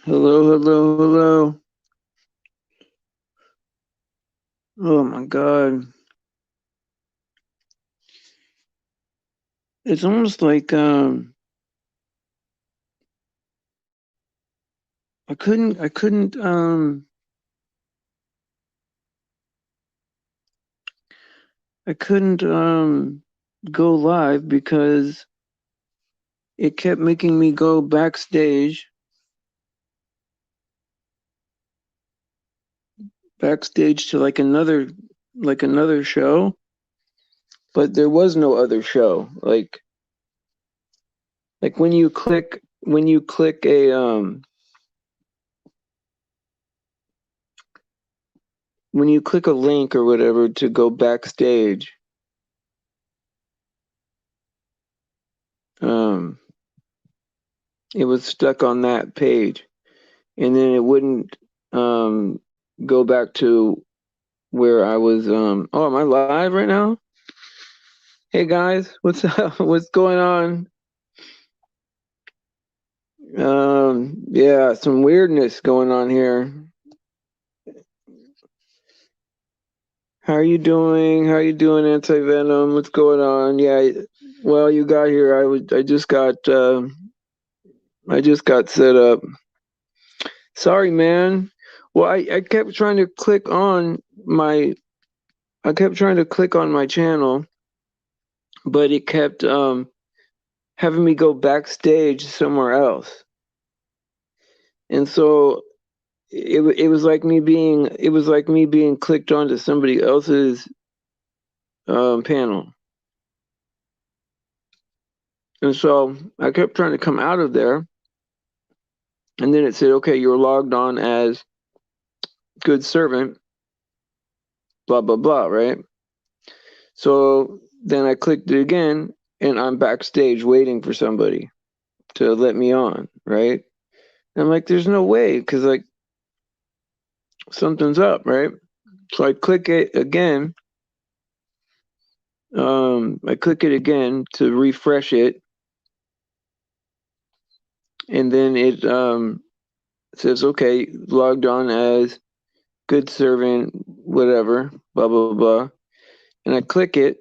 Hello, hello, hello. Oh my God. It's almost like I couldn't go live because it kept making me go backstage to like another show, but there was no other show. Like when you click a link or whatever to go backstage, um it was stuck on that page, and then it wouldn't um go back to where I was. Oh, am I live right now? Hey guys, what's up? What's going on? Yeah, some weirdness going on here. How you doing, Anti Venom? What's going on? Yeah, well, you got here. I just got set up. Sorry, man. Well, I kept trying to click on my channel, but it kept having me go backstage somewhere else. And so it was like me being clicked onto somebody else's panel. And so I kept trying to come out of there, and then it said, okay, you're logged on as good servant, blah blah blah, right? So then I clicked it again, and I'm backstage waiting for somebody to let me on, right? And I'm like, there's no way, because like something's up, right? So I click it again to refresh it, and then it says, okay, logged on as good servant, whatever, blah, blah, blah. And I click it,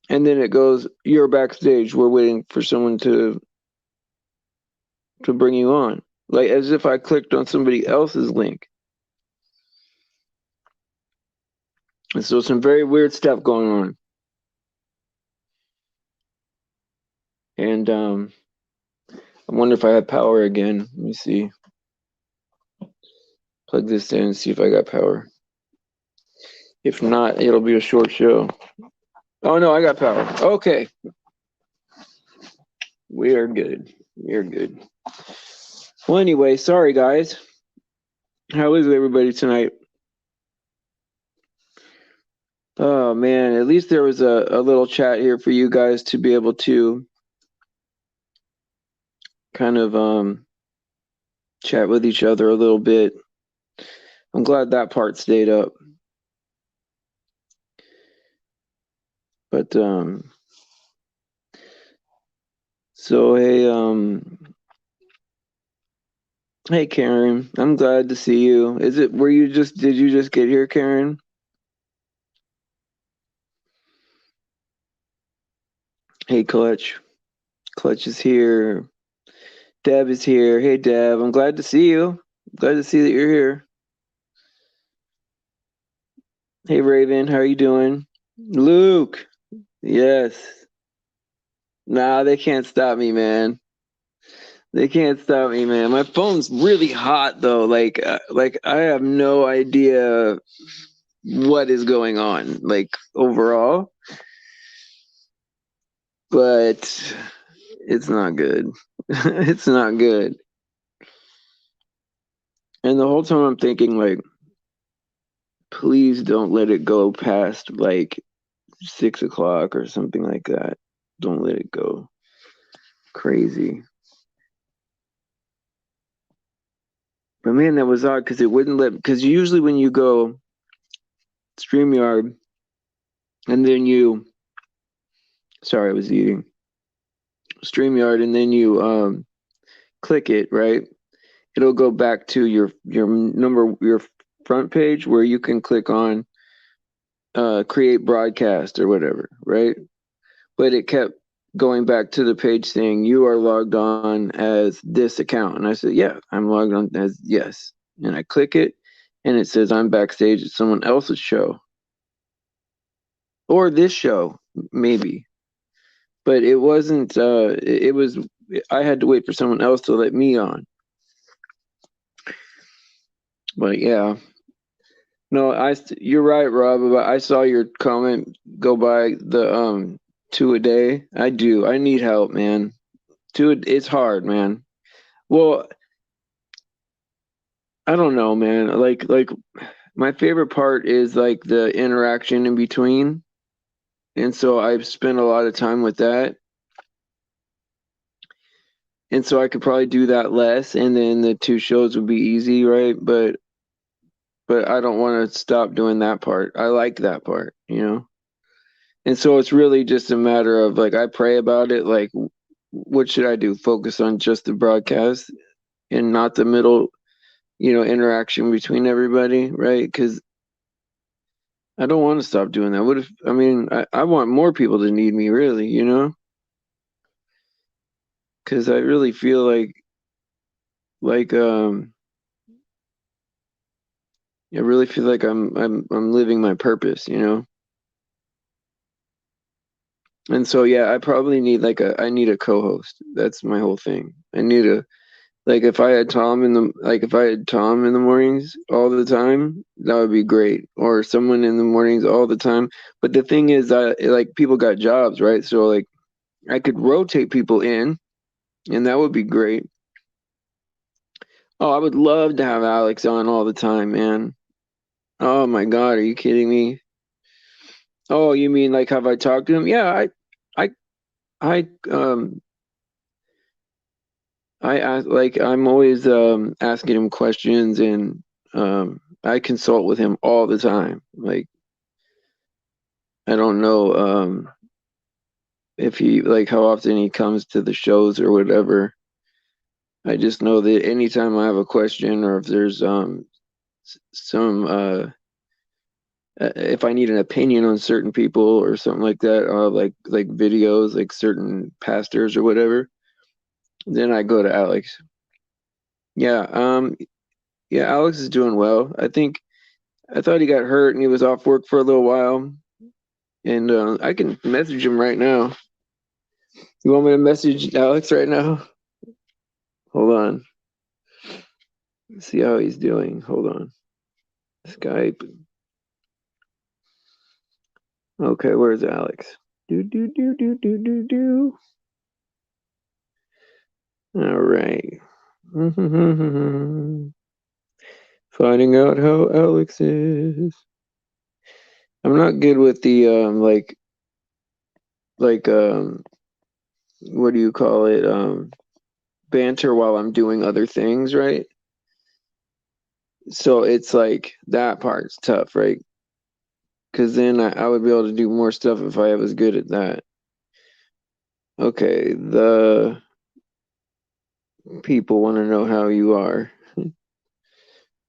and then it goes, you're backstage. We're waiting for someone to bring you on. Like as if I clicked on somebody else's link. And so some very weird stuff going on. And I wonder if I have power again. Let me see. Plug this in and see if I got power. If not, it'll be a short show. Oh no, I got power. Okay. We are good. We are good. Well, anyway, sorry guys. How is everybody tonight? Oh man, at least there was a little chat here for you guys to be able to kind of chat with each other a little bit. I'm glad that part stayed up. But so hey Karen, I'm glad to see you. Did you just get here, Karen? Hey Clutch. Clutch is here. Deb is here. Hey Deb, I'm glad to see you. Glad to see that you're here. Hey Raven, how are you doing? Luke. Yes. Nah, they can't stop me, man. They can't stop me, man. My phone's really hot though. Like I have no idea what is going on, like overall, but it's not good. It's not good. And the whole time I'm thinking, like, please don't let it go past like 6 o'clock or something like that. Don't let it go crazy. But man, that was odd because it wouldn't let. Because usually when you go StreamYard and then sorry, I was eating StreamYard and then you click it, right? it'll go back to your front page where you can click on create broadcast or whatever, right? But it kept going back to the page saying you are logged on as this account. And I said, yeah, I'm logged on as yes. And I click it and it says I'm backstage at someone else's show. Or this show, maybe. But it wasn't it was I had to wait for someone else to let me on. But yeah. No, you're right, Rob. I saw your comment go by the 2 a day. I do. I need help, man. It's hard, man. Well, I don't know, man. Like my favorite part is like the interaction in between. And so I've spent a lot of time with that. And so I could probably do that less and then the two shows would be easy, right? But I don't want to stop doing that part. I like that part, you know? And so it's really just a matter of like I pray about it, like what should I do? Focus on just the broadcast and not the middle, interaction between everybody, right? Because I don't want to stop doing that. What if, I mean, I want more people to need me, really, because I really feel like, I really feel like I'm living my purpose, And so, yeah, I probably need I need a co-host. That's my whole thing. I need like if I had Tom in the mornings all the time, that would be great. Or someone in the mornings all the time. But the thing is like people got jobs, right? So like I could rotate people in and that would be great. Oh, I would love to have Alex on all the time, man. Oh my God, are you kidding me? Oh, you mean like have I talked to him? Yeah, I, I, I ask like I'm always asking him questions and I consult with him all the time. Like I don't know if he like how often he comes to the shows or whatever. I just know that anytime I have a question or if there's some if I need an opinion on certain people or something like that, like videos, like certain pastors or whatever, then I go to Alex. Yeah, yeah, Alex is doing well. I thought he got hurt and he was off work for a little while, and I can message him right now. You want me to message Alex right now? Hold on. Let's see how he's doing. Hold on. Skype. Okay, where's Alex? Do do do do do do do. All right. Finding out how Alex is. I'm not good with the like what do you call it? Banter while I'm doing other things, right? So it's like that part's tough, right? Because then I would be able to do more stuff if I was good at that. Okay, the people want to know how you are.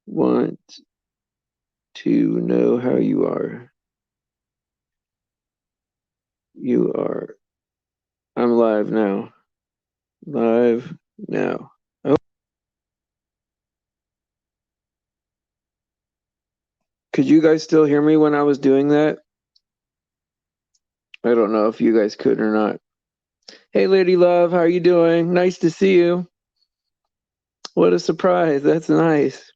Want to know how you are. You are. I'm live now. Live now. Oh, could you guys still hear me when I was doing that? I don't know if you guys could or not. Hey, Lady Love, how are you doing? Nice to see you. What a surprise. That's nice.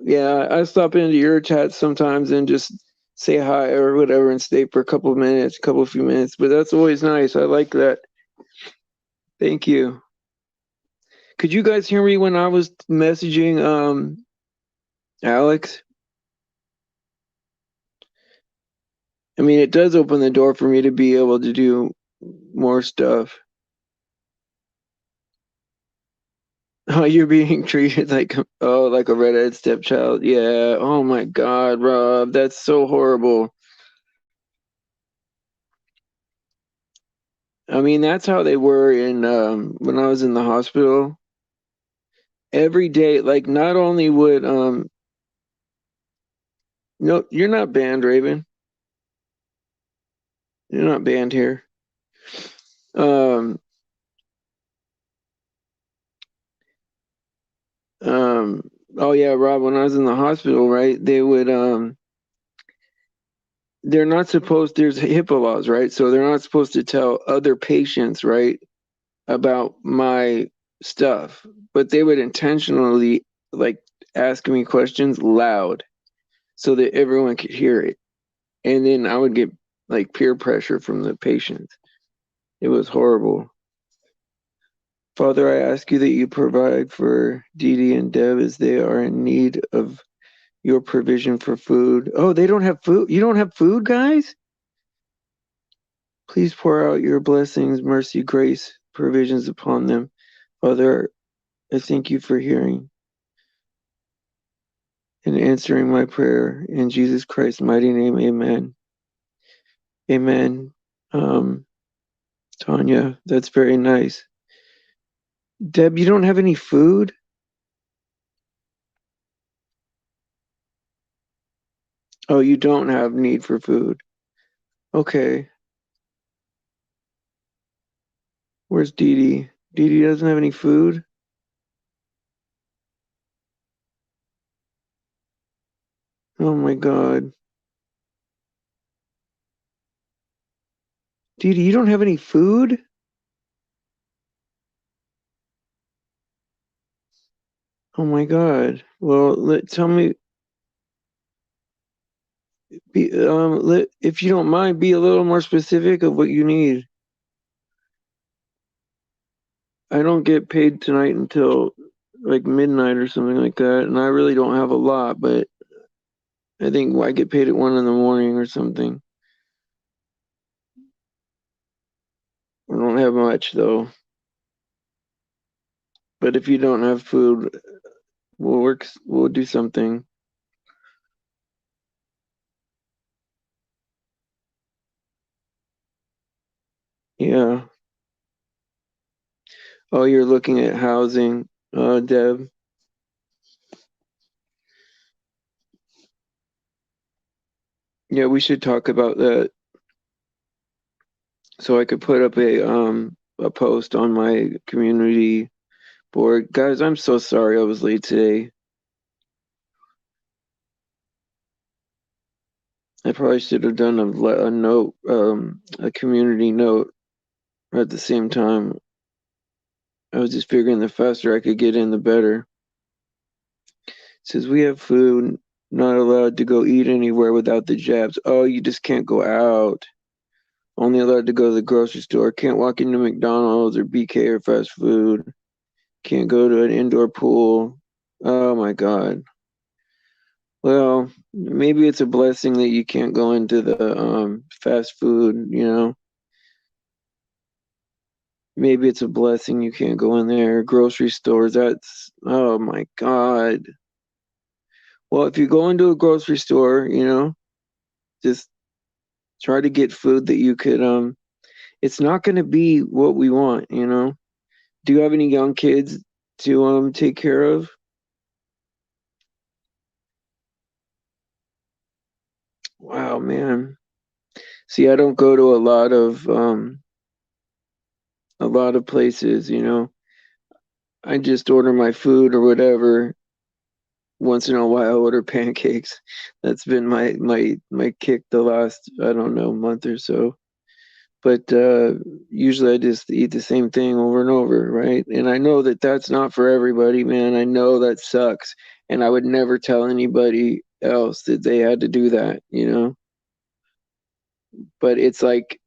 Yeah, I stop into your chat sometimes and just say hi or whatever and stay for a couple of minutes, few minutes. But that's always nice. I like that. Thank you. Could you guys hear me when I was messaging Alex? I mean, it does open the door for me to be able to do more stuff. Oh, you're being treated like like a redhead stepchild. Yeah. Oh my God, Rob, that's so horrible. I mean, that's how they were in when I was in the hospital. Every day, like not only would no, you're not banned, Raven. You're not banned here. Um um oh yeah, Rob, when I was in the hospital, right, they would they're not supposed there's HIPAA laws, right? So they're not supposed to tell other patients, right, about my stuff. But they would intentionally like ask me questions loud so that everyone could hear it. And then I would get like peer pressure from the patients. It was horrible. Father, I ask you that you provide for Dee Dee and Deb as they are in need of your provision for food. Oh, they don't have food? You don't have food, guys? Please pour out your blessings, mercy, grace, provisions upon them. Father, I thank you for hearing and answering my prayer. In Jesus Christ's mighty name, amen. Amen. Um, Tanya, that's very nice. Deb, you don't have any food? Oh, you don't have need for food. Okay. Where's Dee Dee? Dee Dee doesn't have any food? Oh my God. Dee Dee, you don't have any food? Oh my God. Well, tell me, if you don't mind, be a little more specific of what you need. I don't get paid tonight until like midnight or something like that, and I really don't have a lot, but I think I get paid at 1 in the morning or something. I don't have much though. But if you don't have food, we'll do something. Yeah. Oh, you're looking at housing, Deb. Yeah, we should talk about that so I could put up a post on my community board. Guys, I'm so sorry I was late today. I probably should have done a note, a community note at the same time. I was just figuring the faster I could get in, the better. It says we have food, not allowed to go eat anywhere without the jabs. Oh, you just can't go out. Only allowed to go to the grocery store. Can't walk into McDonald's or BK or fast food. Can't go to an indoor pool. Oh my God. Well, maybe it's a blessing that you can't go into the fast food, you know. Maybe it's a blessing you can't go in there. Grocery stores, that's oh my God. Well, if you go into a grocery store, you know, just try to get food that you could it's not gonna be what we want, you know. Do you have any young kids to take care of? Wow, man. See, I don't go to a lot of places, you know. I just order my food or whatever. Once in a while, I order pancakes. That's been my kick the last, I don't know, month or so. But usually I just eat the same thing over and over, right? And I know that that's not for everybody, man. I know that sucks, and I would never tell anybody else that they had to do that, you know. But it's like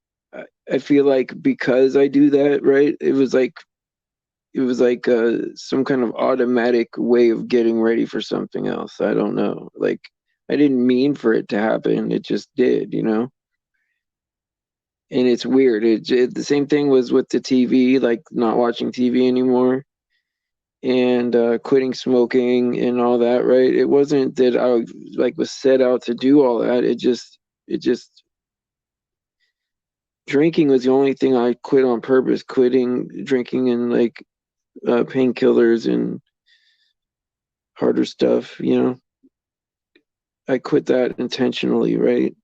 I feel like because I do that, right? It was like some kind of automatic way of getting ready for something else. I don't know. Like I didn't mean for it to happen. It just did, you know. And it's weird. The same thing was with the TV, like not watching TV anymore and quitting smoking and all that. Right? It wasn't that I like was set out to do all that. It just Drinking was the only thing I quit on purpose. Quitting drinking and like painkillers and harder stuff. I quit that intentionally, right?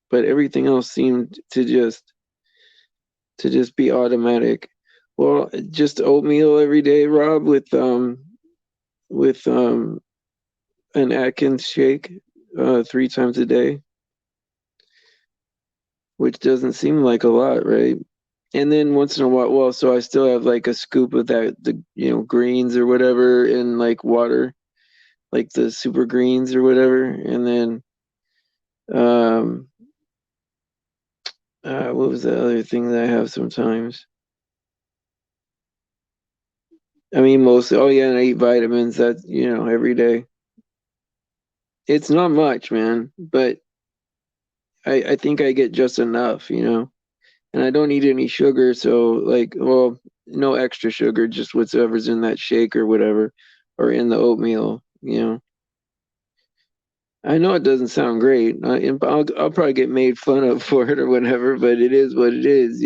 But everything else seemed to just be automatic. Well, just oatmeal every day, Rob, with an Atkins shake 3 times a day, which doesn't seem like a lot, right? And then once in a while, well, so I still have like a scoop of the greens or whatever in like water, like the super greens or whatever. And then, um, what was the other thing that I have sometimes? I mean, mostly, oh yeah, and I eat vitamins every day. It's not much, man, but I think I get just enough. And I don't eat any sugar, so like, well, no extra sugar, just whatever's in that shake or whatever, or in the oatmeal. I know it doesn't sound great. I'll probably get made fun of for it or whatever, but it is what it is.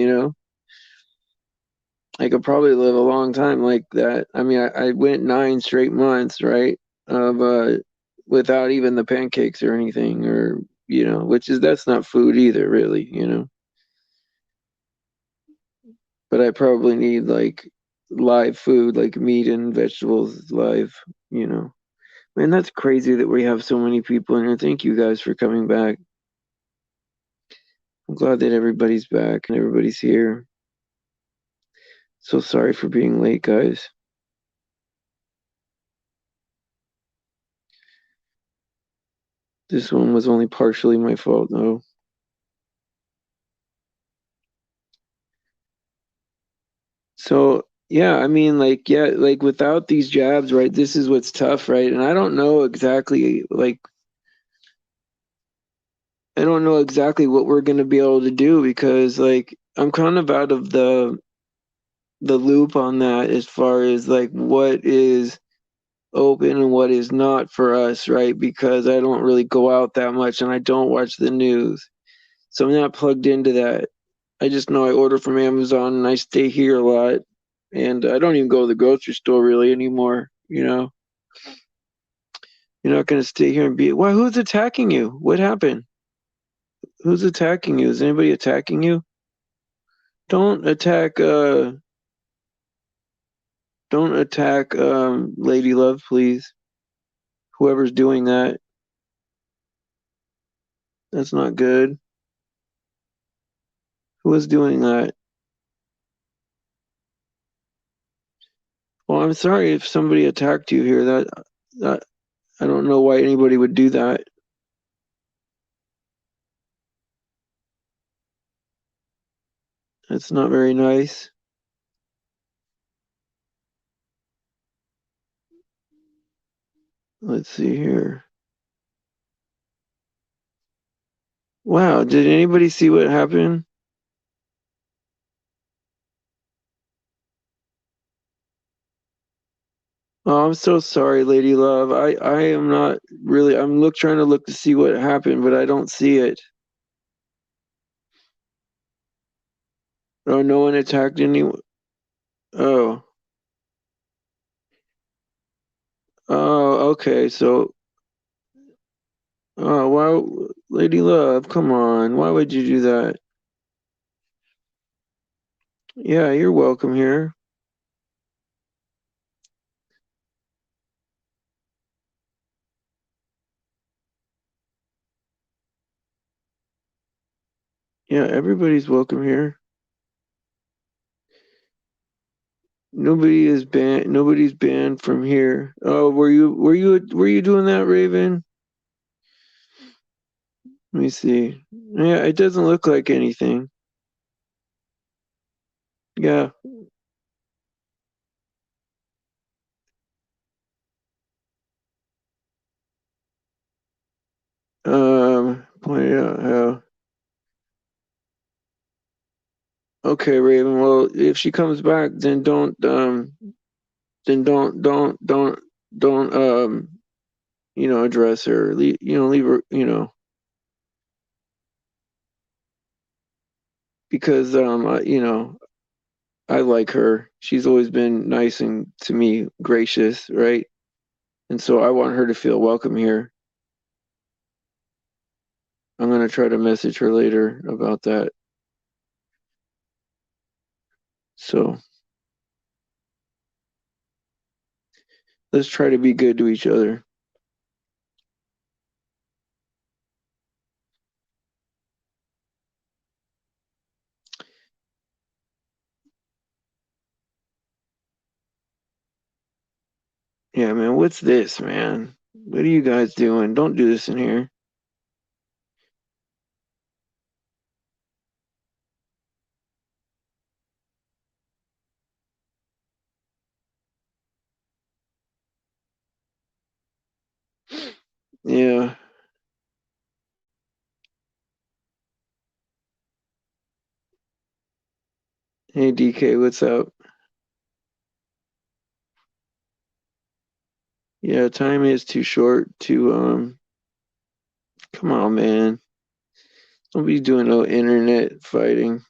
I could probably live a long time like that. I mean, I went 9 straight months, right, of without even the pancakes or anything, or that's not food either, really. But I probably need like live food, like meat and vegetables live, you know. Man, that's crazy that we have so many people in here. Thank you guys for coming back. I'm glad that everybody's back and everybody's here. So sorry for being late, guys. This one was only partially my fault, though. So, yeah, I mean, like, yeah, like without these jabs, right, this is what's tough, right? And I don't know exactly what we're going to be able to do because, like, I'm kind of out of the loop on that as far as like what is open and what is not for us, right? Because I don't really go out that much and I don't watch the news. So I'm not plugged into that. I just know I order from Amazon and I stay here a lot. And I don't even go to the grocery store really anymore. You're not going to stay here and be, why, who's attacking you? What happened? Who's attacking you? Is anybody attacking you? Don't attack, Lady Love, please. Whoever's doing that, that's not good. Who is doing that? Well, I'm sorry if somebody attacked you here. That I don't know why anybody would do that. That's not very nice. Let's see here. Wow, did anybody see what happened? Oh, I'm so sorry, Lady Love. I am not really. trying to look to see what happened, but I don't see it. Oh, no one attacked anyone. Oh, oh, okay. So, oh, why, Lady Love? Come on, why would you do that? Yeah, you're welcome here. Yeah, everybody's welcome here. Nobody's banned from here. Oh, were you doing that, Raven? Let me see. Yeah, it doesn't look like anything. Yeah. Pointed out how. Okay, Raven. Well, if she comes back, then don't address her. Leave her. because you know, I like her. She's always been nice and to me gracious, right? And so I want her to feel welcome here. I'm gonna try to message her later about that. So let's try to be good to each other. Yeah, man, what's this, man? What are you guys doing? Don't do this in here. Yeah. Hey DK, what's up? Yeah, time is too short to come on, man. Don't be doing no internet fighting.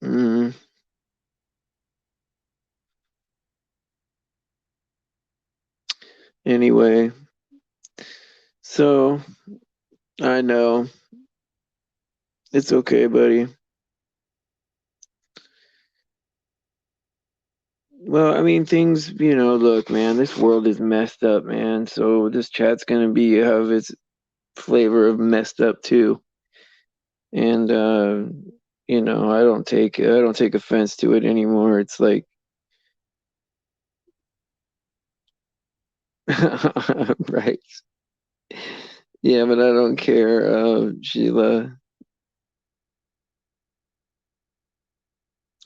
Mm, anyway, so I know it's okay, buddy. Well, I mean, things, look, man, this world is messed up, man. So this chat's gonna be have its flavor of messed up too. And I don't take offense to it anymore. It's like right. Yeah, but I don't care, Sheila.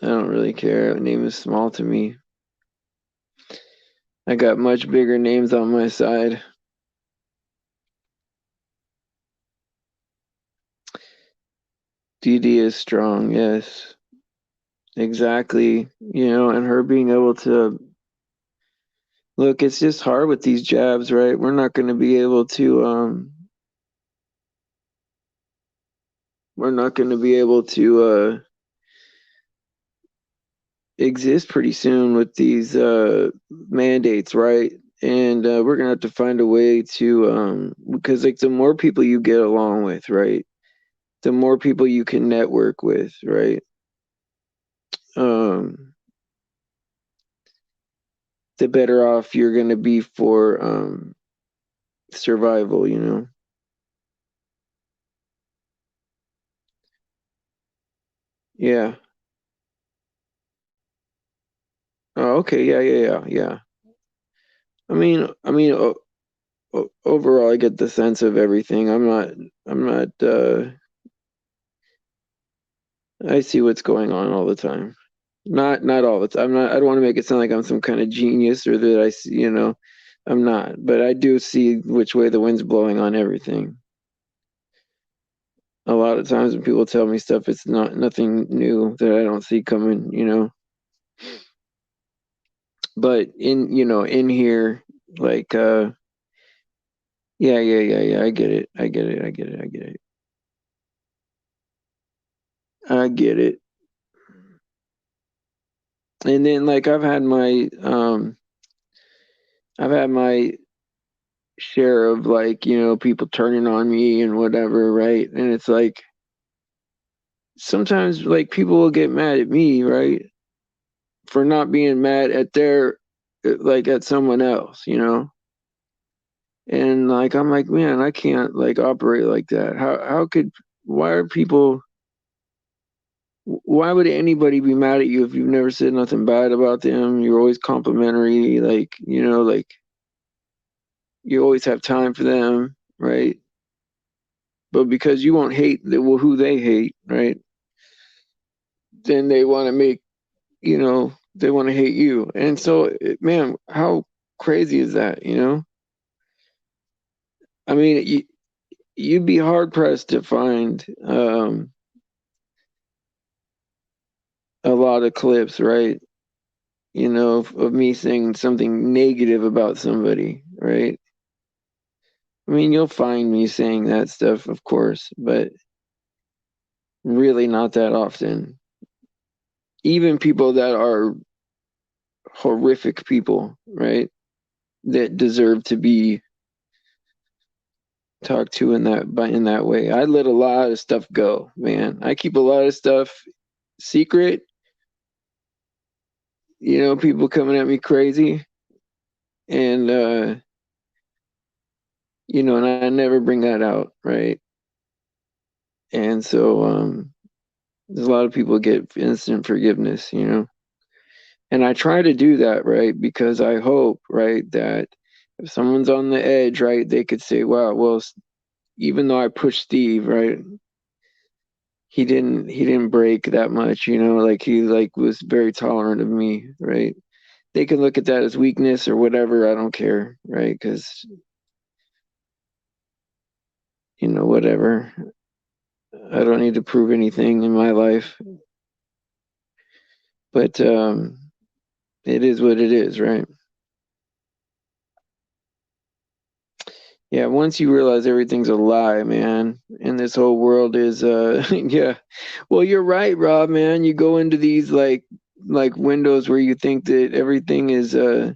I don't really care. Her name is small to me. I got much bigger names on my side. DD is strong, yes. Exactly. And her being able to look, it's just hard with these jabs, right? We're not going to be able to exist pretty soon with these mandates, right? And we're gonna have to find a way to because like the more people you get along with, right? The more people you can network with, right? Um, the better off you're gonna be for survival, you know? Yeah. Oh, okay. Yeah, yeah, yeah, yeah. Overall, I get the sense of everything. I'm not. I see what's going on all the time. Not all the time. I don't want to make it sound like I'm some kind of genius or that I see, I'm not. But I do see which way the wind's blowing on everything. A lot of times when people tell me stuff, it's not nothing new that I don't see coming. But in here, like, yeah, yeah, yeah, yeah. I get it. I get it. I get it. I get it. I get it. And then like I've had my share of like, people turning on me and whatever, right? And it's like sometimes like people will get mad at me, right? For not being mad at like at someone else. And like I'm like, man, I can't like operate like that. Why are people why would anybody be mad at you if you've never said nothing bad about them? You're always complimentary, like, like you always have time for them, right? But because you won't hate who they hate, right? Then they want to hate you. And so, man, how crazy is that? I mean, you'd be hard pressed to find a lot of clips, right? of me saying something negative about somebody, right? I mean, you'll find me saying that stuff, of course, but really not that often. Even people that are horrific people, right? That deserve to be talked to in that way. I let a lot of stuff go, man. I keep a lot of stuff secret. People coming at me crazy, and and I never bring that out, right? And so there's a lot of people get instant forgiveness. And I try to do that, right? Because I hope, right, that if someone's on the edge, right, they could say, wow, well, even though I pushed Steve, right, he didn't break that much, like he like was very tolerant of me, right? They can look at that as weakness or whatever, I don't care, right? Because whatever. I don't need to prove anything in my life, but it is what it is, right? Yeah, once you realize everything's a lie, man, and this whole world is yeah. Well, you're right, Rob, man. You go into these like windows where you think that everything is a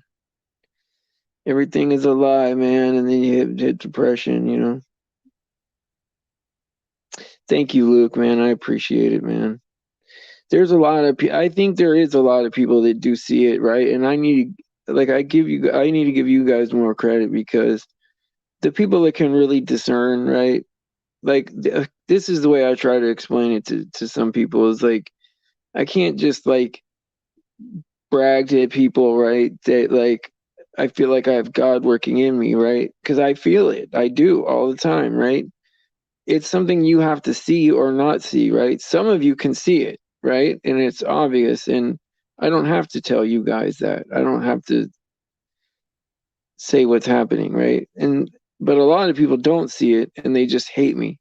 lie, man, and then you hit depression. Thank you, Luke, man. I appreciate it, man. There's a lot of I think there is a lot of people that do see it, right? And I need to give you guys more credit because the people that can really discern, right? Like this is the way I try to explain it to some people is like I can't just like brag to people, right? That like I feel like I have God working in me, right? Because I feel it. I do all the time, right? It's something you have to see or not see, right? Some of you can see it, right? And it's obvious. And I don't have to tell you guys that. I don't have to say what's happening, right? But a lot of people don't see it and they just hate me.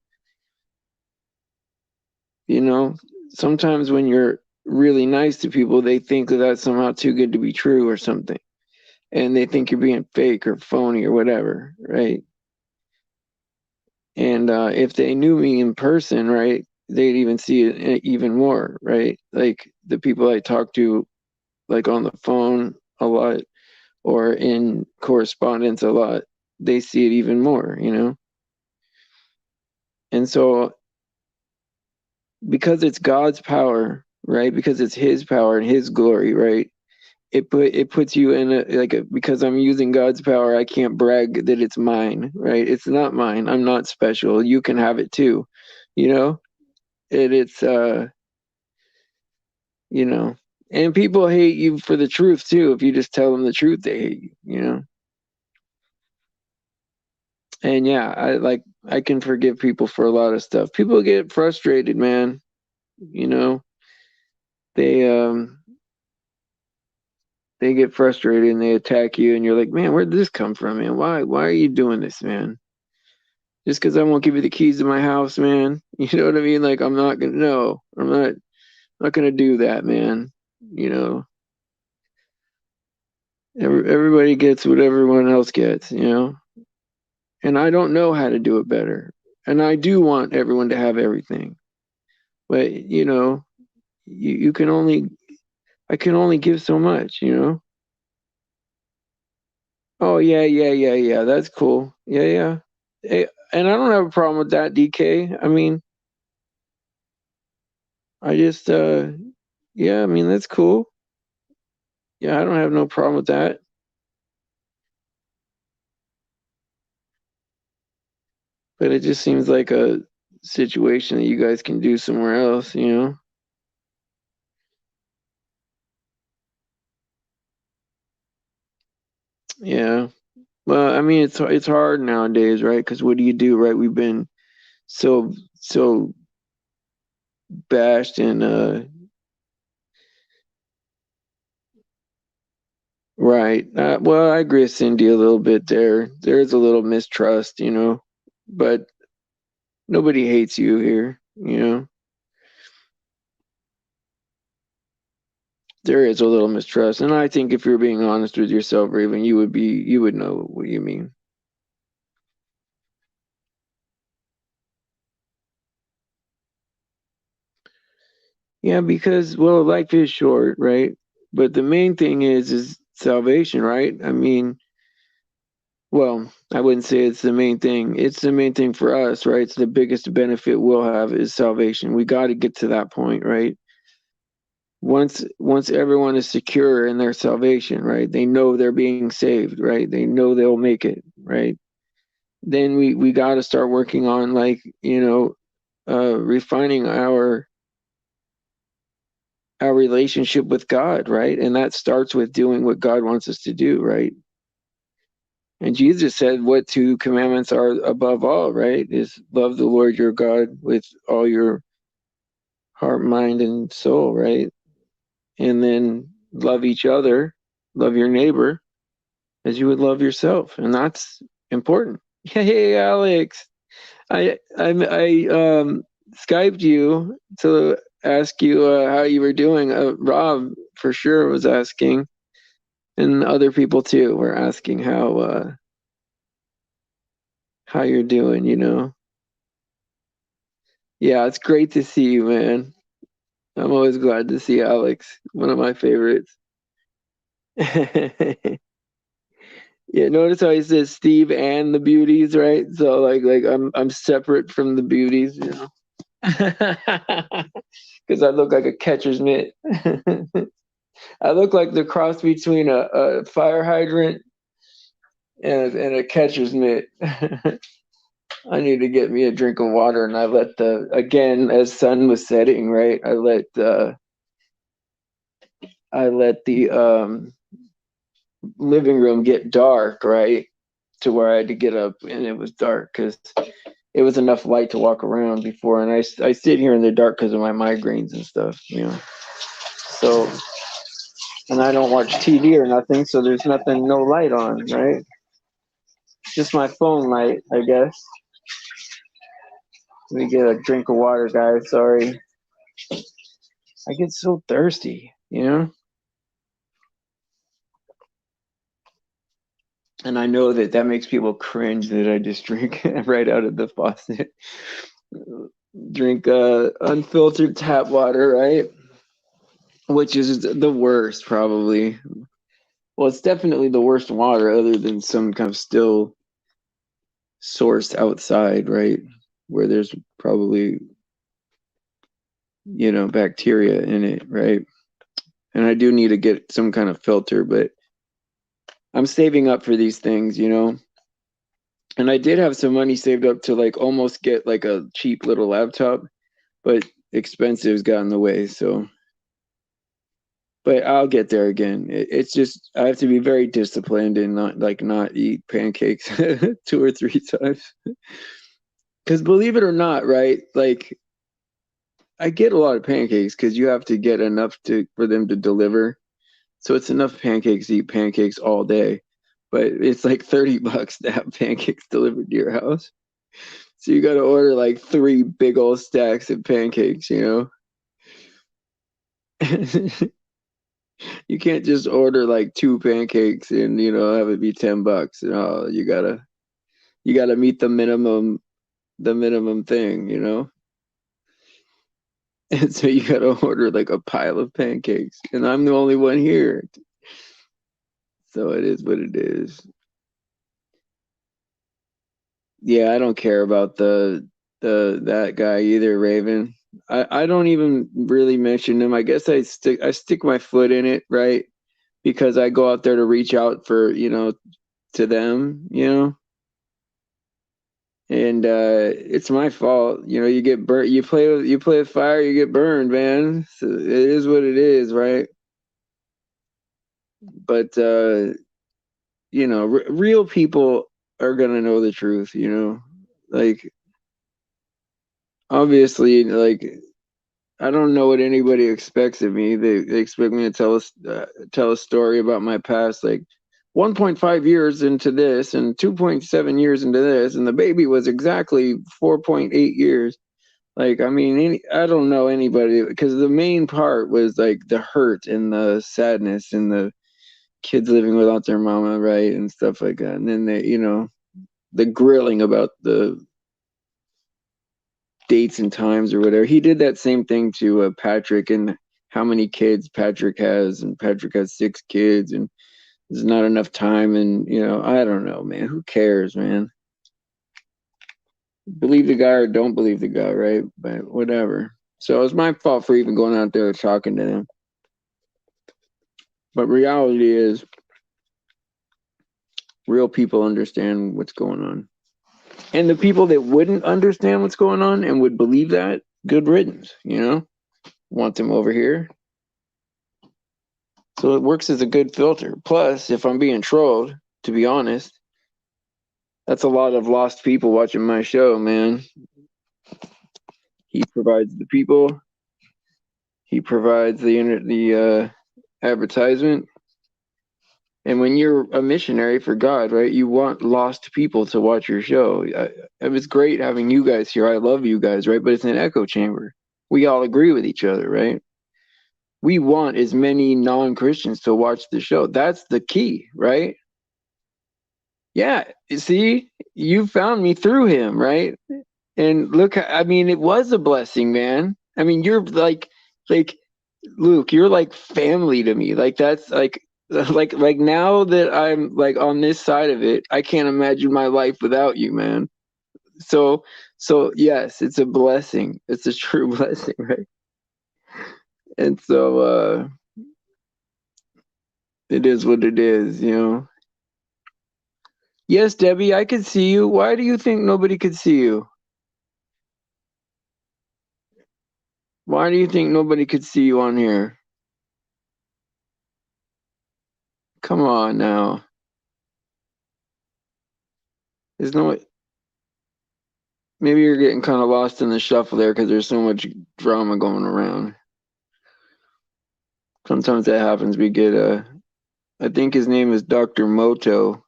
You know, sometimes when you're really nice to people, they think that that's somehow too good to be true or something. And they think you're being fake or phony or whatever, right? And if they knew me in person, right, they'd even see it even more, right? Like the people I talk to, like on the phone a lot or in correspondence a lot, they see it even more. And so, because it's God's power, right? Because it's His power and His glory, right? It puts you in because I'm using God's power, I can't brag that it's mine, right? It's not mine. I'm not special. You can have it too, you know. It's you know, and people hate you for the truth too. If you just tell them the truth, they hate you. And yeah, I can forgive people for a lot of stuff. People get frustrated, man. You know, they they get frustrated and they attack you, and you're like, man, where did this come from, man? Why are you doing this, man? Just because I won't give you the keys to my house, man. You know what I mean? Like I'm not gonna no, I'm not gonna do that, man. You know, everybody gets what everyone else gets. And I don't know how to do it better. And I do want everyone to have everything. But you can only I can only give so much. Oh yeah, yeah, yeah, yeah. That's cool. Yeah, yeah. Hey, and I don't have a problem with that, DK. I mean, I just yeah, I mean that's cool. Yeah, I don't have no problem with that. But it just seems like a situation that you guys can do somewhere else. Yeah. Well, I mean, it's hard nowadays, right? Because what do you do, right? We've been so bashed and right. Well, I agree with Cindy a little bit there. There's a little mistrust, but nobody hates you here. There is a little mistrust, and I think if you're being honest with yourself, Raven, you would know what you mean. Yeah, because well, life is short, right? But the main thing is salvation, right? I mean, well, I wouldn't say it's the main thing. It's the main thing for us, right? It's the biggest benefit we'll have is salvation. We got to get to that point, right? Once everyone is secure in their salvation, right? They know they're being saved, right? They know they'll make it, right? Then we got to start working on like, refining our relationship with God, right? And that starts with doing what God wants us to do, right? And Jesus said what two commandments are above all, right? Is love the Lord your God with all your heart, mind, and soul, right? And then love each other, love your neighbor as you would love yourself. And that's important. Hey, Alex, I Skyped you to ask you how you were doing. Rob for sure was asking, and other people too were asking how you're doing. Yeah, it's great to see you, man. I'm always glad to see Alex, one of my favorites. Yeah, notice how he says Steve and the beauties, right? So like I'm separate from the beauties, because I look like a catcher's mitt. I look like the cross between a fire hydrant and a catcher's mitt. I need to get me a drink of water, and I let again, as sun was setting, right? I let the living room get dark, right? To where I had to get up, and it was dark because it was enough light to walk around before. And I sit here in the dark because of my migraines and stuff. So, and I don't watch TV or nothing, so there's nothing, no light on, right? Just my phone light, I guess. Let me get a drink of water, guys. Sorry. I get so thirsty. And I know that makes people cringe that I just drink right out of the faucet. Drink unfiltered tap water, right? Which is the worst, probably. Well, it's definitely the worst water, other than some kind of still sourced outside, right? Where there's probably, bacteria in it, right? And I do need to get some kind of filter, but I'm saving up for these things. And I did have some money saved up to like almost get like a cheap little laptop, but expensives got in the way. So, but I'll get there again. It's just I have to be very disciplined and not eat pancakes 2 or 3 times. Because believe it or not, right? Like I get a lot of pancakes because you have to get enough for them to deliver. So it's enough pancakes to eat pancakes all day. But it's like $30 to have pancakes delivered to your house. So you got to order like 3 big old stacks of pancakes. You can't just order like 2 pancakes and have it be $10. No, you gotta meet the minimum thing. And so you gotta order like a pile of pancakes. And I'm the only one here. So it is what it is. Yeah, I don't care about that guy either, Raven. I don't even really mention him. I guess I stick my foot in it, right? Because I go out there to reach out to them. And it's my fault. You get burnt. You play with fire, you get burned, man. So it is what it is, right? But real people are gonna know the truth. Like obviously, like I don't know what anybody expects of me. They expect me to tell a story about my past, like 1.5 years into this and 2.7 years into this, and the baby was exactly 4.8 years. Like, I mean, I don't know anybody, because the main part was like the hurt and the sadness and the kids living without their mama, right, and stuff like that. And then the grilling about the dates and times or whatever. He did that same thing to Patrick and how many kids Patrick has, and Patrick has 6 kids, and there's not enough time, and I don't know, man. Who cares, man? Believe the guy or don't believe the guy, right? But whatever. So it was my fault for even going out there talking to him. But reality is, real people understand what's going on. And the people that wouldn't understand what's going on and would believe that, good riddance, want them over here. So it works as a good filter. Plus, if I'm being trolled, to be honest, that's a lot of lost people watching my show, man. He provides the people. He provides the advertisement. And when you're a missionary for God, right, you want lost people to watch your show. It was great having you guys here. I love you guys, right? But it's an echo chamber. We all agree with each other, right? We want as many non-Christians to watch the show. That's the key, right? Yeah, see, you found me through him, right? And look, I mean, it was a blessing, man. I mean, you're like Luke, you're like family to me. Like that's like now that I'm like on this side of it, I can't imagine my life without you, man. So so yes, it's a blessing. It's a true blessing, right? And so it is what it is. Yes, Debbie, I could see you. Why do you think nobody could see you? Why do you think nobody could see you on here? Come on now. There's no Maybe you're getting kind of lost in the shuffle there because there's so much drama going around. Sometimes that happens. We get I think his name is Dr. Moto.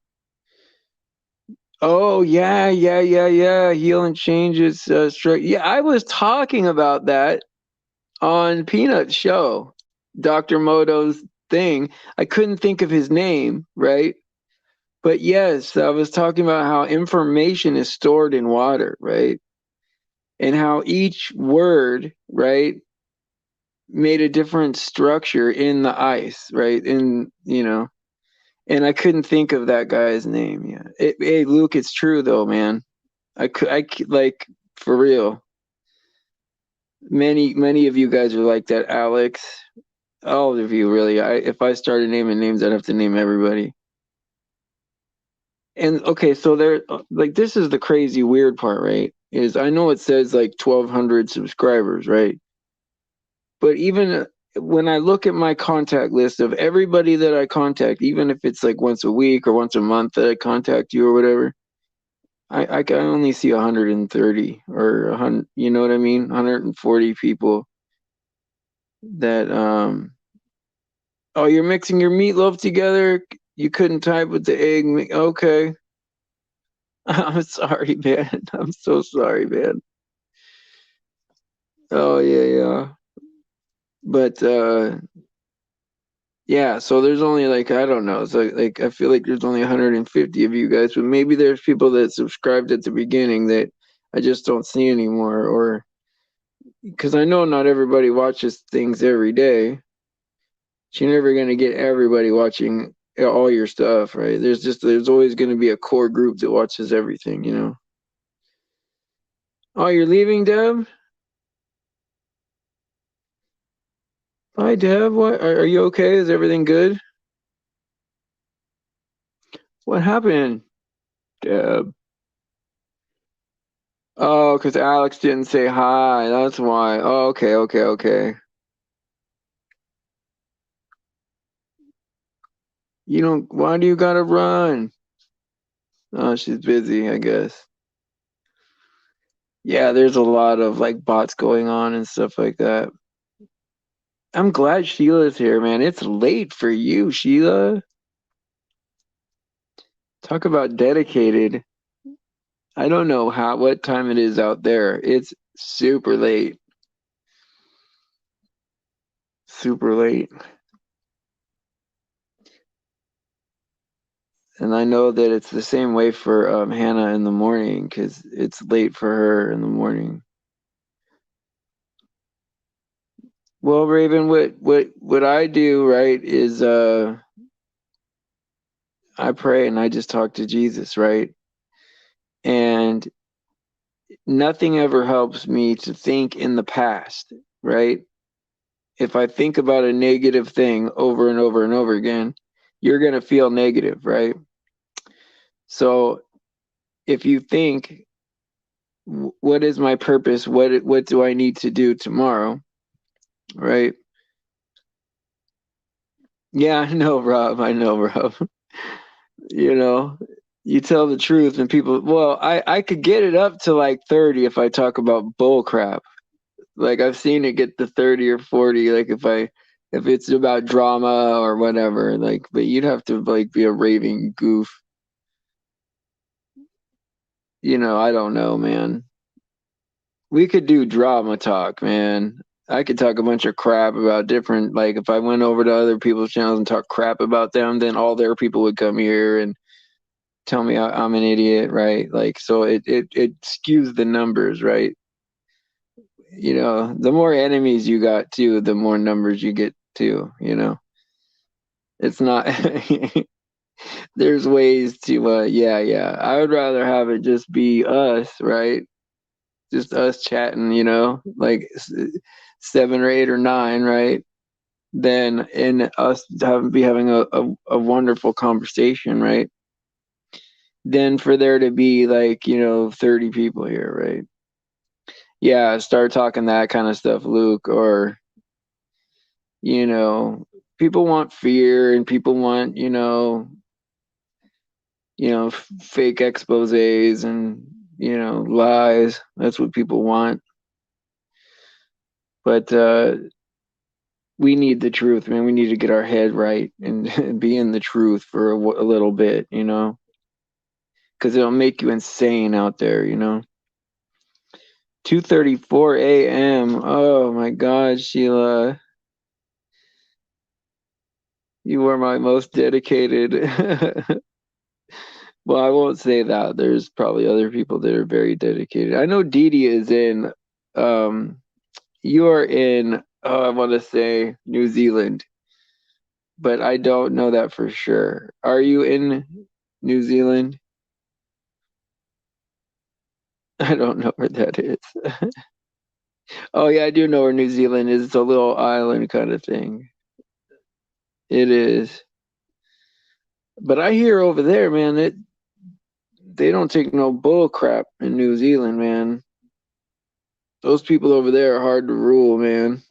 Oh yeah, yeah, yeah, yeah. Heal and change its Yeah, I was talking about that on Peanut Show. Dr. Moto's thing. I couldn't think of his name, right? But yes, I was talking about how information is stored in water, right? And how each word, right, made a different structure in the ice, right? And I couldn't think of that guy's name. Yeah. Hey, Luke, it's true though, man. Like for real. Many of you guys are like that, Alex. All of you, really. If I started naming names, I'd have to name everybody. And okay, so there, like, this is the crazy weird part, right? Is I know it says like 1,200 subscribers, right? But even when I look at my contact list of everybody that I contact, even if it's like once a week or once a month that I contact you or whatever, I can only see 130 or 100, you know what I mean? 140 people that oh, you're mixing your meatloaf together. You couldn't type with the egg. Okay. I'm sorry, man. I'm so sorry, man. Oh yeah, yeah. But yeah, so there's only like I don't know. It's like I feel like there's only 150 of you guys, but maybe there's people that subscribed at the beginning that I just don't see anymore, or because I know not everybody watches things every day. So you're never gonna get everybody watching all your stuff, right? There's always gonna be a core group that watches everything. Oh, you're leaving, Deb? Hi, Deb. What are you okay? Is everything good? What happened, Deb? Oh, because Alex didn't say hi. That's why. Oh, okay, okay, okay. You don't. Why do you gotta run? Oh, she's busy, I guess. Yeah, there's a lot of like bots going on and stuff like that. I'm glad Sheila's here, man. It's late for you, Sheila. Talk about dedicated. I don't know what time it is out there. Super late. Super late. And I know that it's the same way for Hannah in the morning because it's late for her in the morning. Well, Raven, what I do, right, is I pray and I just talk to Jesus, right? And nothing ever helps me to think in the past, right? If I think about a negative thing over and over and over again, you're going to feel negative, right? So if you think, what is my purpose? What do I need to do tomorrow? Right? Yeah, I know, Rob. I know, Rob. You know, you tell the truth and people, well, I could get it up to like 30 if I talk about bull crap. Like I've seen it get to 30 or 40, like if it's about drama or whatever, like, but you'd have to like be a raving goof. I don't know, man. We could do drama talk, man. I could talk a bunch of crap about different, like if I went over to other people's channels and talk crap about them, then all their people would come here and tell me I'm an idiot, right? Like, so it skews the numbers, right? The more enemies you got too, the more numbers you get too. It's not, there's ways to, yeah. I would rather have it just be us, right? Just us chatting, like seven or eight or nine, right? Than in us be having a wonderful conversation, right? Then for there to be like, 30 people here, right? Yeah, start talking that kind of stuff, Luke, or, you know, people want fear and people want, fake exposés and, lies. That's what people want. But we need the truth, man. We need to get our head right and be in the truth for a little bit, because it'll make you insane out there. 2:34 a.m. Oh my God, Sheila, you were my most dedicated. Well, I won't say that. There's probably other people that are very dedicated. I know Dee Dee is in. Um, you are in. Oh, I want to say New Zealand, but I don't know that for sure. Are you in New Zealand? I don't know where that is. Oh yeah, I do know where New Zealand is. It's a little island kind of thing. It is. But I hear over there, man, they don't take no bull crap in New Zealand, man. Those people over there are hard to rule, man.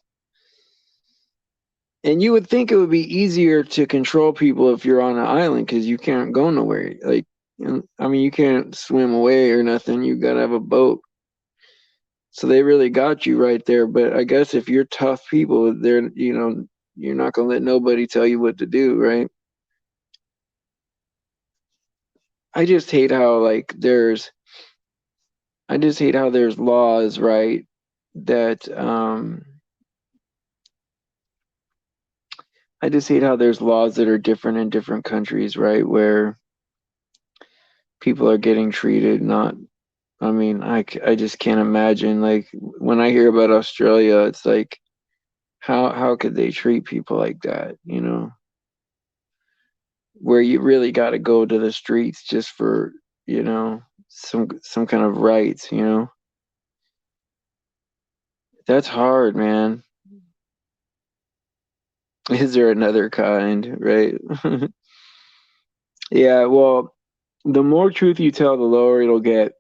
And you would think it would be easier to control people if you're on an island because you can't go nowhere. Like, I mean, you can't swim away or nothing. You gotta have a boat. So they really got you right there. But I guess if you're tough people, you're not gonna let nobody tell you what to do, right? I just hate how like I just hate how there's laws, right? That I just hate how there's laws that are different in different countries, right? Where people are getting treated not. I mean, I just can't imagine. Like when I hear about Australia, it's like how could they treat people like that? Where you really got to go to the streets just for some kind of rights. That's hard, man. Is there another kind, right? Yeah, well, the more truth you tell, the lower it'll get.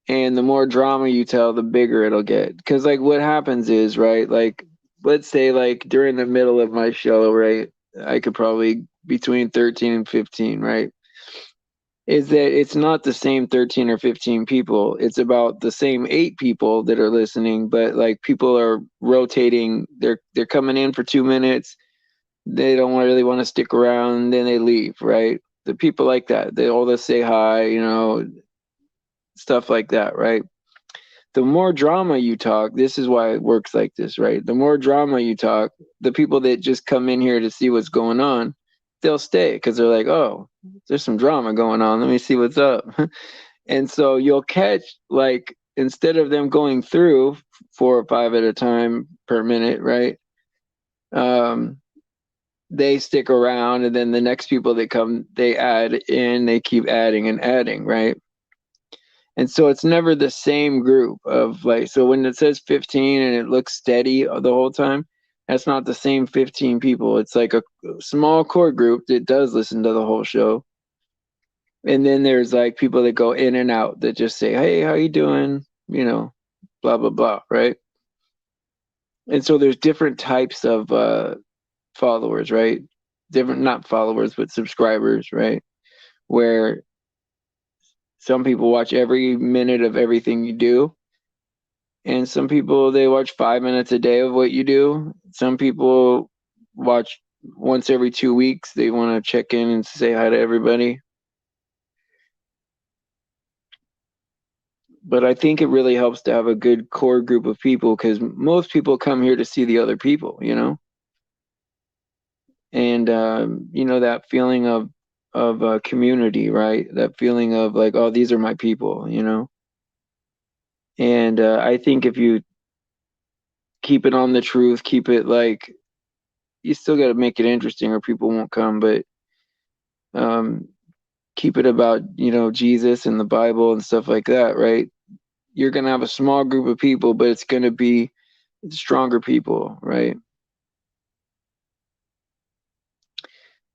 And the more drama you tell, the bigger it'll get. Because, like, what happens is, right, like, let's say, like, during the middle of my show, right, I could probably between 13 and 15, right? Is that it's not the same 13 or 15 people. It's about the same 8 people that are listening, but like people are rotating. They're coming in for 2 minutes. They don't really want to stick around, then they leave, right? The people like that, they all just say hi, stuff like that, right? The more drama you talk, this is why it works like this, right? The more drama you talk, the people that just come in here to see what's going on, they'll stay because they're like, oh, there's some drama going on. Let me see what's up. And so you'll catch, like, instead of them going through 4 or 5 at a time per minute, right? Um, they stick around, and then the next people that come, they add in, they keep adding and adding, right? And so it's never the same group of, like, so when it says 15 and it looks steady the whole time, that's not the same 15 people. It's like a small core group that does listen to the whole show. And then there's like people that go in and out that just say, "Hey, how you doing?" Blah blah blah, right? And so there's different types of followers, right? Different, not followers, but subscribers, right? Where some people watch every minute of everything you do, and some people, they watch 5 minutes a day of what you do. Some people watch once every 2 weeks. They want to check in and say hi to everybody. But I think it really helps to have a good core group of people, because most people come here to see the other people, and that feeling of community, right? That feeling of like, oh, these are my people. And I think if you keep it on the truth, keep it like, you still got to make it interesting or people won't come, but um, keep it about Jesus and the Bible and stuff like that, right? You're gonna have a small group of people, but it's gonna be stronger people, right?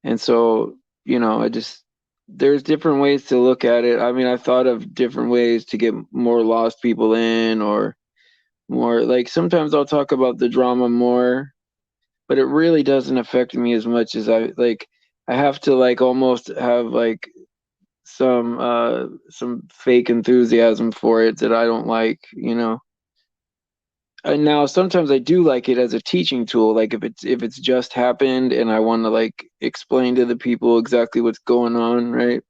And so, I just, there's different ways to look at it. I mean, I thought of different ways to get more lost people in, or more, like, sometimes I'll talk about the drama more, but it really doesn't affect me as much as I have to, like, almost have like some fake enthusiasm for it that I don't like. And now sometimes I do like it as a teaching tool, like if it's just happened and I want to like explain to the people exactly what's going on, right?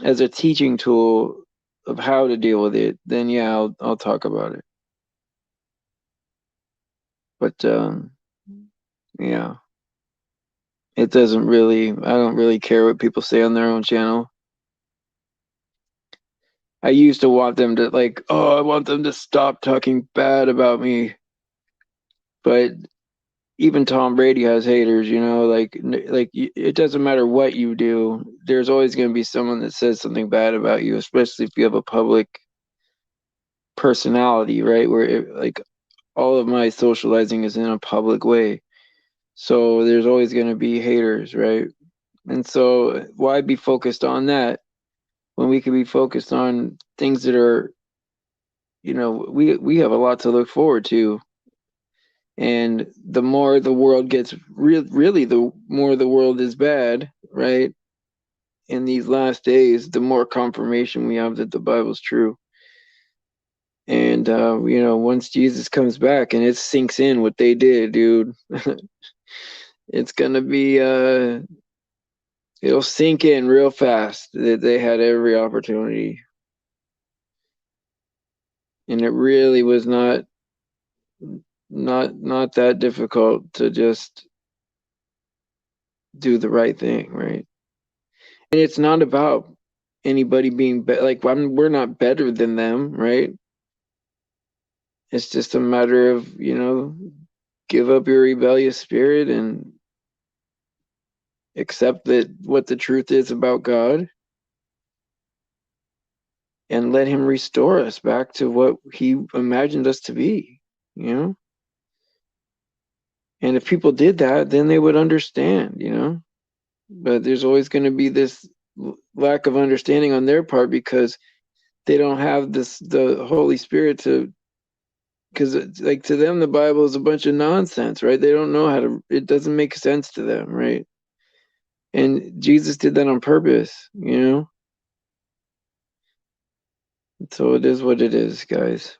As a teaching tool of how to deal with it, then yeah, I'll talk about it. But yeah, it doesn't really, I don't really care what people say on their own channel. I used to want them to, like, oh, I want them to stop talking bad about me. But even Tom Brady has haters, like it doesn't matter what you do. There's always going to be someone that says something bad about you, especially if you have a public personality, right? Where like all of my socializing is in a public way. So there's always going to be haters, right? And so why be focused on that when we could be focused on things that are, we have a lot to look forward to. And the more the world gets really, the more the world is bad, right? In these last days, the more confirmation we have that the Bible's true. And once Jesus comes back and it sinks in what they did, dude, it's gonna be it'll sink in real fast that they had every opportunity. And it really was not that difficult to just do the right thing, right? And it's not about anybody being like, we're not better than them, right? It's just a matter of, give up your rebellious spirit and accept that what the truth is about God, and let him restore us back to what he imagined us to be, you know? And if people did that, then they would understand. But there's always going to be this lack of understanding on their part, because they don't have the Holy Spirit to, because like, to them the Bible is a bunch of nonsense, right? They don't know how to, it doesn't make sense to them, right? And Jesus did that on purpose. So it is what it is, guys.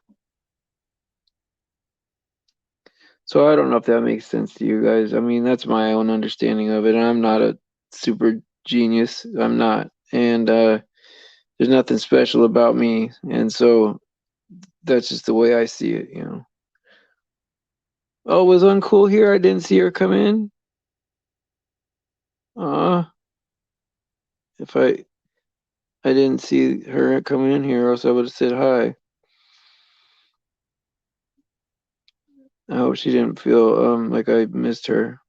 So I don't know if that makes sense to you guys. I mean, that's my own understanding of it. I'm not a super genius. I'm not. And there's nothing special about me, and so that's just the way I see it, you know. Oh, was Uncool here? I didn't see her come in. If I didn't see her come in here, else I would have said hi. I hope she didn't feel like I missed her.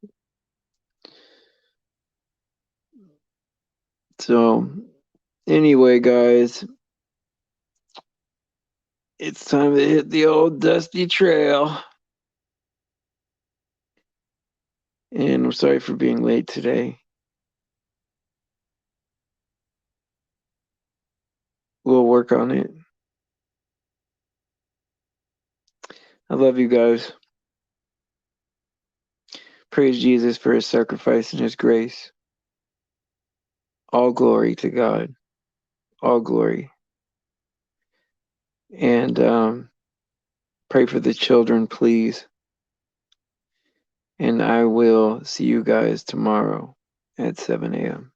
So anyway, guys, it's time to hit the old dusty trail. And I'm sorry for being late today. We'll work on it. I love you guys. Praise Jesus for his sacrifice and his grace. All glory to God. All glory. And pray for the children, please. And I will see you guys tomorrow at 7 a.m.